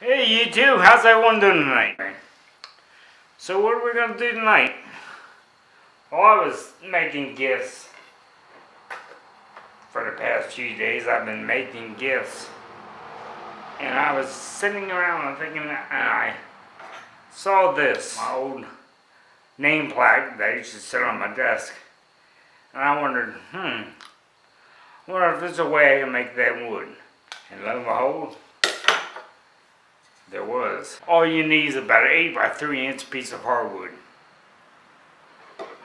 Hey YouTube, how's everyone doing tonight? So what are we going to do tonight? Well, I was making gifts for the past few days. I've been making gifts. And I was sitting around and thinking, and I saw this, my old name plaque that used to sit on my desk. And I wondered, I wonder if there's a way I can make that wood. And lo and behold, there was. All you need is about an 8 by 3 inch piece of hardwood.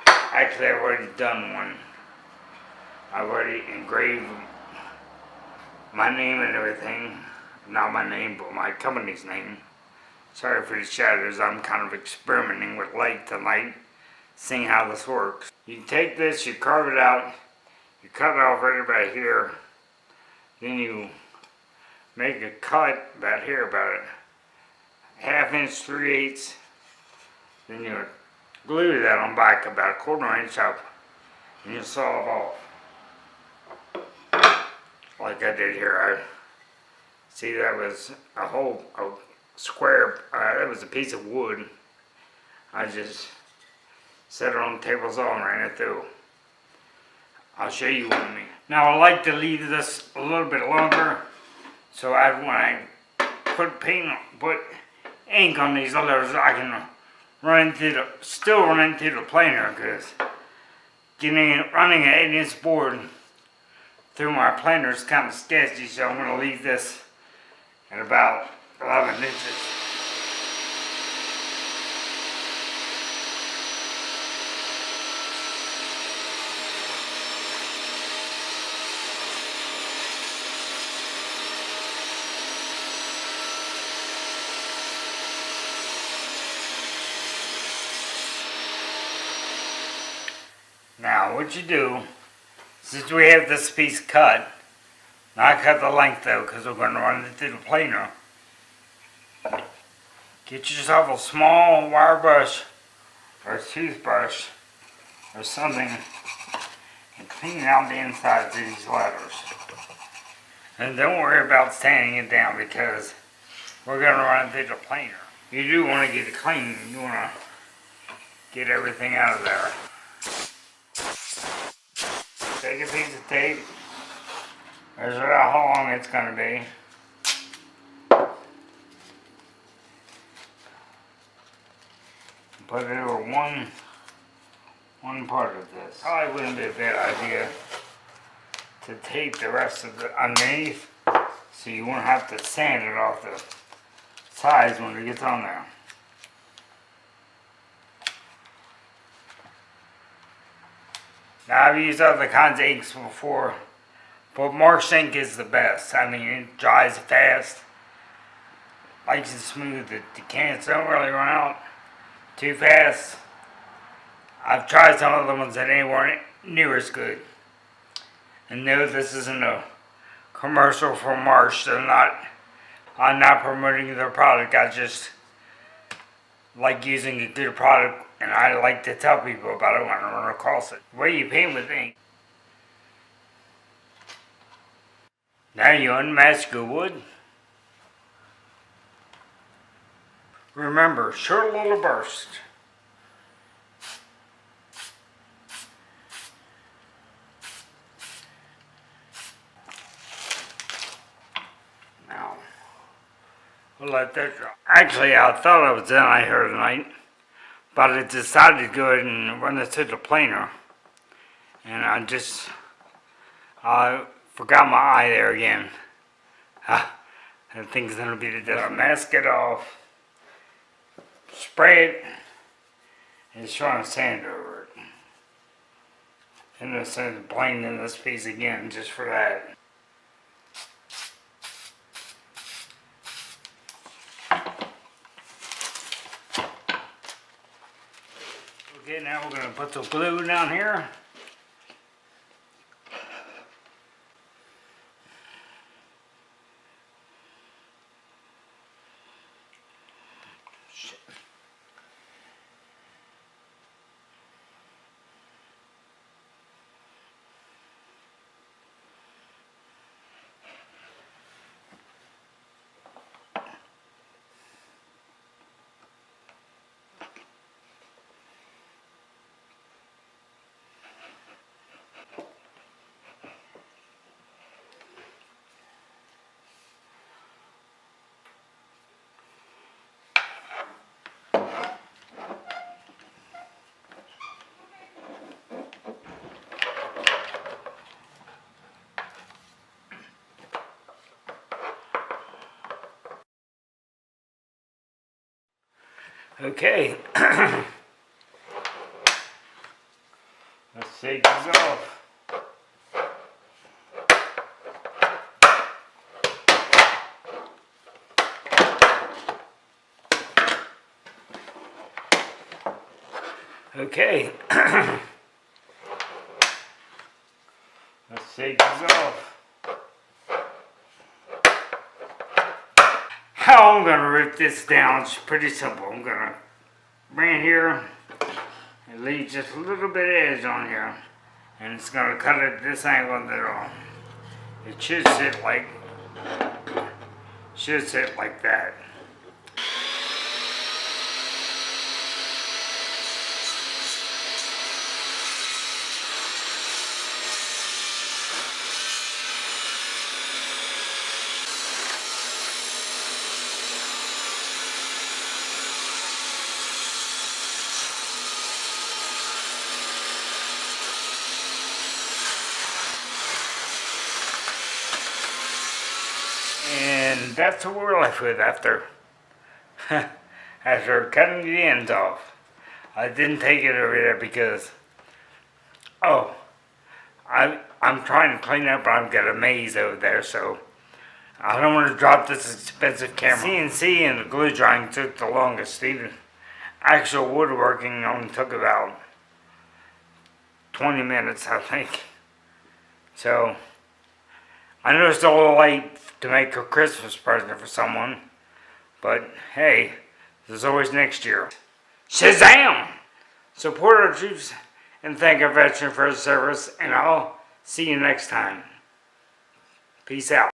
Actually, I've already done one. I've already engraved my name and everything. Not my name, but my company's name. Sorry for the shadows, I'm kind of experimenting with light tonight, seeing how this works. You take this, you carve it out, you cut it off right about here, then you make a cut about here, about a 1/2 inch, 3/8, then you glue that on back about a 1/4 inch up, and you saw it off. Like I did here. See, that was a whole square, that was a piece of wood. I just set it on the table saw and ran it through. I'll show you what I mean. Now I like to leave this a little bit longer, so when I put ink on these letters, I can still run into the planer, because running an 8 inch board through my planer is kind of sketchy, so I'm going to leave this at about 11 inches. Now what you do, since we have this piece cut, now I cut the length though because we're going to run it through the planer. Get yourself a small wire brush or a toothbrush or something and clean out the insides of these letters. And don't worry about sanding it down because we're going to run it through the planer. You do want to get it clean. You want to get everything out of there. Take a piece of tape, measure out how long it's going to be. Put it over one part of this. Probably wouldn't be a bad idea to tape the rest of it underneath, so you won't have to sand it off the sides when it gets on there. Now I've used other kinds of inks before, but Marsh ink is the best. I mean, it dries fast, nice and smooth. The cans don't really run out too fast. I've tried some other ones that weren't near as good. And no, this isn't a commercial for Marsh. I'm not promoting their product. I just like using a good product, and I like to tell people about it when I run across it. The way you paint with ink. Now you unmask your wood. Remember, short little burst. Now, we'll let that dry. Actually, I thought I was done here tonight, but I decided to go ahead and run this through the planer. And I forgot my eye there again. I think it's going to be the death. Mask it off. Spray it, and just try to sand over it. And this is plain in this piece again, just for that. Okay, now we're going to put the glue down here. Okay. Let's take these off. Okay. Let's take these off. How I'm going to rip this down is pretty simple. I'm going to bring it here and leave just a little bit of edge on here. And it's going to cut it at this angle and then it should sit like that. And that's what we're left with after cutting the ends off. I didn't take it over there because I'm trying to clean up, but I've got a maze over there, so I don't want to drop this expensive camera. CNC and the glue drying took the longest. Even actual woodworking only took about 20 minutes, I think. So I know it's a little late to make a Christmas present for someone, but hey, there's always next year. Shazam! Support our troops and thank our veterans for their service, and I'll see you next time. Peace out.